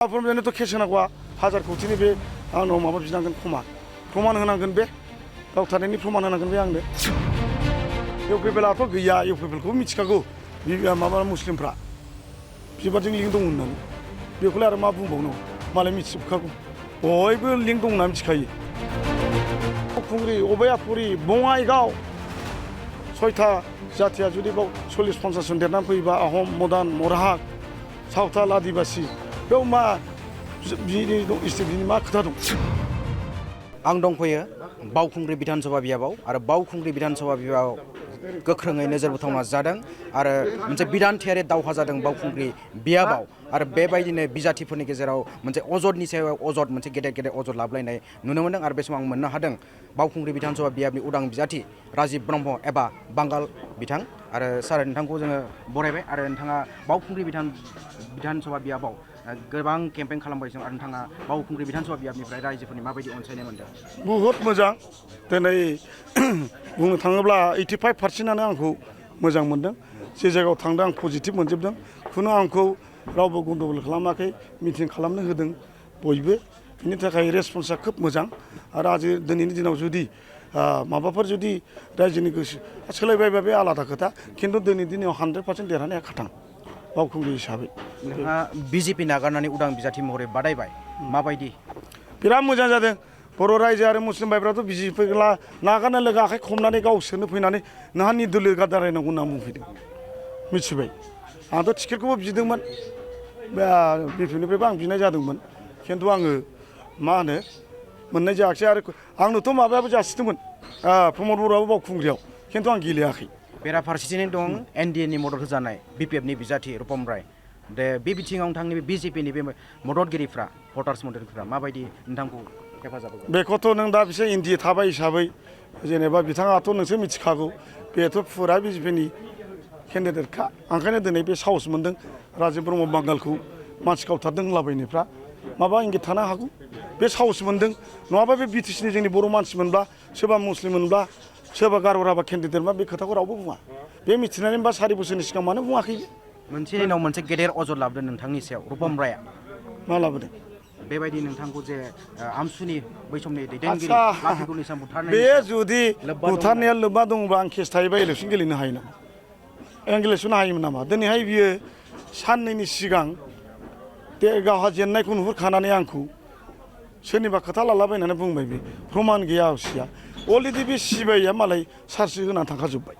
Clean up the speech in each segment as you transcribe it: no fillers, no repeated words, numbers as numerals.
फोरमायनो तो केस होनांगौआ हाजार कोटिनि बे आंनाव माबा बिनांगोन प्रमान होनांगोन बे गावथारनायनि प्रमान होनांगोन बे आंनो इउपिपिएलआथ' गैया इउपिपिएलखौ मिथिखागौ माबा मुस्लिमफ्रा बिबारजों लिंक दं होननानै बेखौलाय आरो मा बुंबावनो मालाय मिथिजोबखागौ बयबो लिंक दं होनना मिथिखायो खुंग्रि अबयापुरि बङाइगाव सयथा जाथिया जुदि बाव 40-50 जन देरनानै फैयोबा आहम मदान मराहाक सावथाल आदिबासि बेयाव मा स्टेटनि मा खोथा दं आं दंफैयो बावखुंग्रि बिधानसभा बियाबाव आरो बावखुंग्रि बिधानसभा बियाबाव गोख्रोङै नोजोर बोथावना जादों आरो मोनसे बिधानथियारि दावहा जादों बावखुंग्रि बियाबाव आरो बेबायदिनो बिजाथिफोरनि गेजेराव मोनसे अजदनि सायाव अजद मोनसे गेदेर गेदेर अजद लाबोलायनाय नुनो मोनदों आरो बे समाव आं मोननो हादों बावखुंग्रि बिधानसभा बियाबनि उदां बिजाथि राजिब ब्रह्म एबा बांगाल बिथां आरो सार नोंथांखौ जोङो बरायबाय आरो नोंथाङा बावखुंग्रि बिधानसभा बियाबाव गोबां केम्पेइन खालामगासिनो आरो नोंथाङा बावखुंग्रि बिधानसभा बियाबनिफ्राय रायजोफोरनि माबायदि अनसायनाय मोनदों बुहुत मोजां दिनै बुंनो थाङोब्ला 85%आनो आंखौ मोजां मोनदों जे जायगायाव थांदों आं पजिटिभ मोनजोबदों खुनु आंखौ रावबो गन्डगल खालामाखै मिटिं खालामनो होदों बयबो बिनि थाखाय रेसपन्सा खोब मोजां आरो दिनैनि दिनाव जुदि माबाफोर जुदि रायजोनि गोसो सोलायबायबा बे आलादा खोथा खिन्थु दिनैनि दिनाव 100% देरहानाया खाथां बावखुंग्रि हिसाबै नोंहा बिजेपि नागारनानै उदां बिजाथि महरै बादायबाय माबायदि बिराद मोजां जादों बर' रायजो आरो मुस्लिम भाइफ्राथ' बिजेपि नागारनो लोगो आखाइ खमनानै गावसोरनो फैनानै नोंहा निदुलि गादारायनांगौ होनना बुंफैदों मिथिबाय आंथ' टिकेटखौबो बिदोंमोन बिपिनिफ्रायबो आं बिनाय जादोंमोन खिन्थु आङो मा होनो मोननाय जायाखिसै आरो आंनोथ' माबायाबो जासिदोंमोन प्रमद बर'आबो बावखुंग्रियाव खिन्थु आं गेलेयाखै बेराफारसेथिं दं एनडिएनि मदद होजानाय बिपिएफनि बिजाथि रुपम राय बे बिथिङाव नोंथांनि बे बिजेपिनि बे मददगिरिफ्रा भटार्स मददगिरिफ्रा माबायदि नोंथांखौ हेफाजाब होगोन बेखौथ' नों दा बिसोर एनडिए थाबाय हिसाबै जेनेबा बिथाङाथ' नोंसोर मिथिखागौ बेथ' फुरा बिजेपिनि केन्डिडेटखा ओंखायनो दिनै बे साहस मोनदों राजिब ब्रह्म बांगालखौ मानसि गावथारदों होनलाबायनायफ्रा माबा इंगित थानो हागौ बे साहस मोनदों नङाबा बे बिटिसिनि जोंनि बर' मानसि मोनब्ला सोरबा मुस्लिम मोनब्ला सोरबा गार' राभा केन्डिडेट बे खोथाखौ रावबो बुङा बे मिथिनानै बा 4 बोसोरनि सिगां मानो बुङाखै मोनसे दिनाव मोनसे गेदेर अजद लाबोदों नोंथांनि सायाव रुपम रायआ मा लाबोदों बेबायदि नोंथांखौ जे आमसुनि बै समनि दैदेनगिरि बे जुदि बुथारनाया लोब्बा दङबा आं केस थायोबा इलेक्सन गेलेनो हायो नामा आं गेलेनो हायोमोन नामा दिनैहाय बियो साननैनि सिगां गावहा जेननायखौ नुहुरखानानै आंखौ सोरनिबा खोथा लालाबायनानै बुंबाय बे प्रमान गैया असिया अलरेडि बे सिबाइया मालाय सार्सि होनानै थांखाजोब्बाय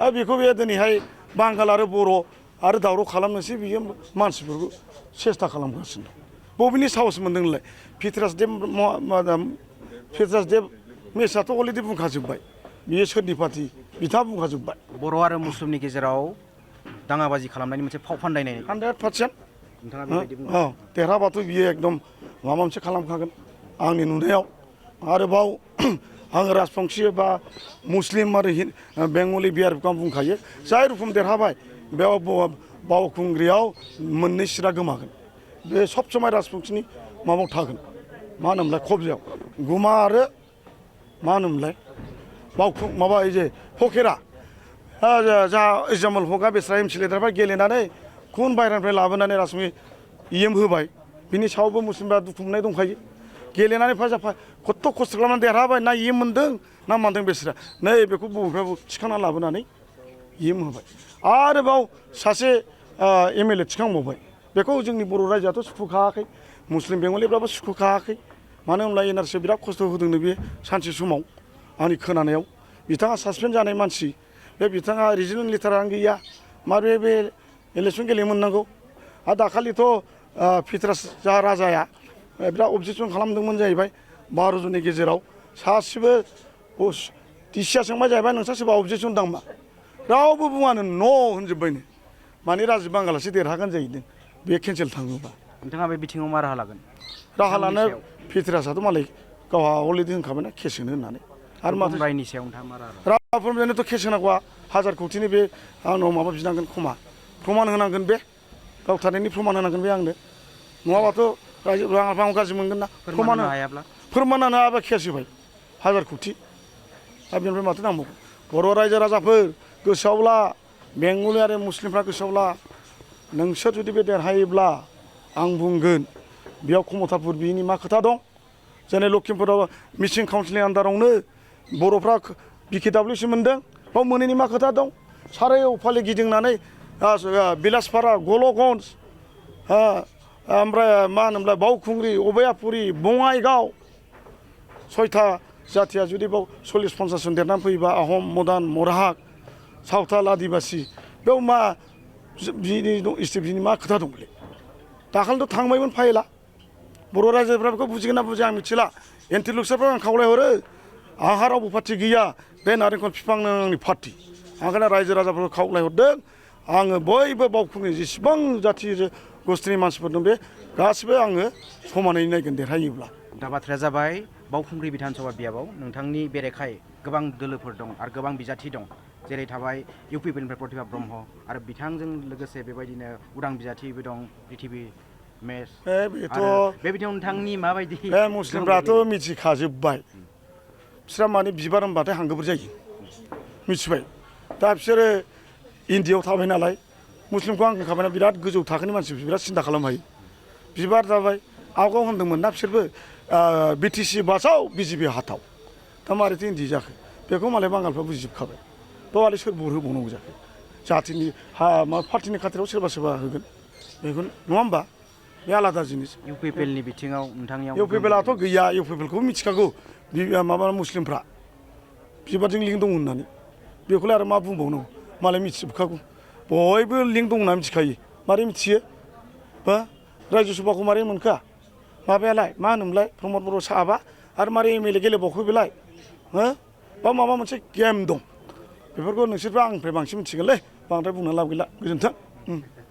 आरो बेखौ बे दिनैहाय बांगाल आरो बर' आरो दावराव खालामनोसै बियो मानसिफोरखौ सेस्था खालामगासिनो दं बबेनि साहस मोनदोंलाय फितराज देब मेसाथ' अलरेडि बुंखाजोब्बाय बियो सोरनि पार्टि बिथाङा बुंखाजोब्बाय बर' आरो मुस्लिमनि गेजेराव दाङाबाजि खालामनायनि मोनसे फाव फान्दायनाय 100% देरहाबाथ' बियो एकदम माबा मोनसे खालामखागोन आंनि नुनायाव आरोबाव आङो राजबंशी बा मुस्लिम आरो बेंगलि बिहारखौ आं बुंखायो जाय रोखोम देरहाबाय बेयाव बावखुंग्रियाव मोननै सिरा गोमागोन बे सब समाय राजबंशीनि माबायाव थागोन मा होनोमोनलाय कब्जायाव गुमा आरो मा होनोमोनलाय माबा जे फकेरा जा इजामुल हकआ बेस्रा एमसि लिडारफ्रा गेलेनानै खुन बाहेरानिफ्राय लाबोनानै राजबंशी इएम होबाय बिनि सायावबो मुस्लिमफ्रा दुखु मोननाय दंखायो गेलेनानै खस्थ' खालामनानै देरहाबाय ना इएम मोन्दों ना मानदों बेसोरा नै बेखौ बबेनिफ्राय थिखांना लाबोनानै इएम होबाय आरोबाव सासे एमएलए थिखांबावबाय बेखौ जोंनि बर' रायजोआथ' सुखुखायाखै मुस्लिम बेंगलिफ्राबो सुखुखायाखै मानो होनब्ला एनआरसियाव बिराद खस्थ' होदोंनो बे सानसे समाव आंनि खोनानायाव बिथाङा सासपेन्ड जानाय मानसि बे बिथाङा रिजनेल लिटारानो गैया माबोरै बे इलेक्सन गेलेनो मोननांगौ आरो दाखालिथ' फितराज राजाया बिराद अबजेक्सन खालामदोंमोन जाहैबाय 12 जननि गेजेराव सासेबो डिसिया सोंबाय जाहैबाय नोंस्रा सोरबा अबजेक्सन दं मा रावबो बुङानो न' होनजोब्बायनो माने राजिब बांगालासो देरहागोन जाहैदों बे केन्सेल थाङोबा नोंथाङा बे बिथिङाव मा राहा लागोन राहा लानो फितराजआथ' मालाय गावहा अलरेडि होनखाबायना केस होनो होननानै आरो माथो रायनि सायाव नोंथाङा मा राहा राजाफोरनोथ' केस होनांगौआ 1000 कोटिनि बे आंनाव माबा बिनांगोन प्रमान होनांगोन बे गावथारनायनि प्रमान होनांगोन बे आंनो नङाबाथ' रां गाज्रि मोनगोन ना फोरमान होनो हायाबा केस होबाय 1000 कोटि आरो बेनिफ्राय माथो नांबावगौ बर' रायजो राजाफोर गोसोआव ला बेंगलि आरो मुस्लिमफ्रा गोसोआव ला नोंसोर जुदि बे देरहायोब्ला आं बुंगोन बेयाव कमतापुर बिनि मा खोथा दं जेरै लखिमपुराव मिसिं काउन्सिलनि आन्दारावनो बर'फ्रा बिकेडाब्लिउसि मोनदों बाव मोनैनि मा खोथा दं सारायाव फाले गिदिंनानै बिलासपारा गलगन्ज ओमफ्राय मा होनोमोनलाय बावखुंग्रि अबयापुरि बङाइगाव 6था जाथिया जुदि बाव 40-50 जन देरनानै फैयोबा आहम मदान मराहाक सावथाल आदिबासि बेयाव मा बिनि मा खोथा दंलै दाखालिथ' थांबायमोन फाइला बर' रायजोफ्रा बेखौ बुजिगोन ना बुजिया आं मिथिला एन्टिलुक्सारफ्रा आं खावलायहरो आंहा रावबो पार्टि गैया बे नारेंखल बिफांनो आंनि पार्टि ओंखायनो रायजो राजाफोरखौ खावलायहरदों आङो बयबो बावखुंग्रि जेसेबां जाथि गस्थिनि मानसिफोर दं बे गासिबो आङो समानै नायगोन देरहायोब्ला दा बाथ्राया जाबाय बावखुंग्रि बिधानसभा बियाबाव नोंथांनि बेरेखाय गोबां दोलोफोर दं आरो गोबां बिजाथि दं जेरै थाबाय इउपिपिनिफ्राय प्रतिभा ब्रह्म आरो बिथांजों लोगोसे बेबायदिनो उदां बिजाथिबो दं पृथिबि मेस बे बिथिङाव नोंथांनि माबायदि बे मुस्लिमफ्राथ' मिथिखाजोब्बाय बिस्रा माने बिबार होनबाथाय हांगोफोर जायो मिथिबाय दा बिसोरो इन्डियायाव थाबाय नालाय मुस्लिमखौ आं होनखाबायना बिराद गोजौ थाखोनि मानसि बिराद सिन्था खालामनो हायो बिबार जाबाय आवगाव होनदोंमोन ना बिसोरबो बिटिसि बासाव बिजेपि हाथाव दा मारैथो इन्दि जाखो बेखौ मालाय बांगालफ्रा बुजिजोबखाबाय बावआलाय सोर बर होबावनांगौ जाखो जाथिनि पार्टिनि खाथिराव सोरबा सोरबा होगोन बेखौ नङा होमबा बे आलादा जिनिस इउपिपिएलनि बिथिङाव नोंथांनियाव इउपिपिएलआथ' गैया इउपिपिएलखौबो मिथिखागौ माबा मुस्लिमफ्रा बिबारजों लिंक दं होननानै बेखौलाय आरो मा बुंबावनांगौ मालाय मिथिजोबखागौ बयबो लिंक दं होनना मिथिखायो मारै मिथियो बा रायजो सभाखौ मारै मोनखा माबायालाय मा होनोमोनलाय प्रमद बर' साहाबा आरो मारै एमएलए गेलेबावखो बेलाय बा माबा मोनसे गेम दं बेफोरखौ नोंसोरबो आंनिफ्राय बांसिन मिथिगोनलै बांद्राय बुंनो लाब गैला गोजोन्थों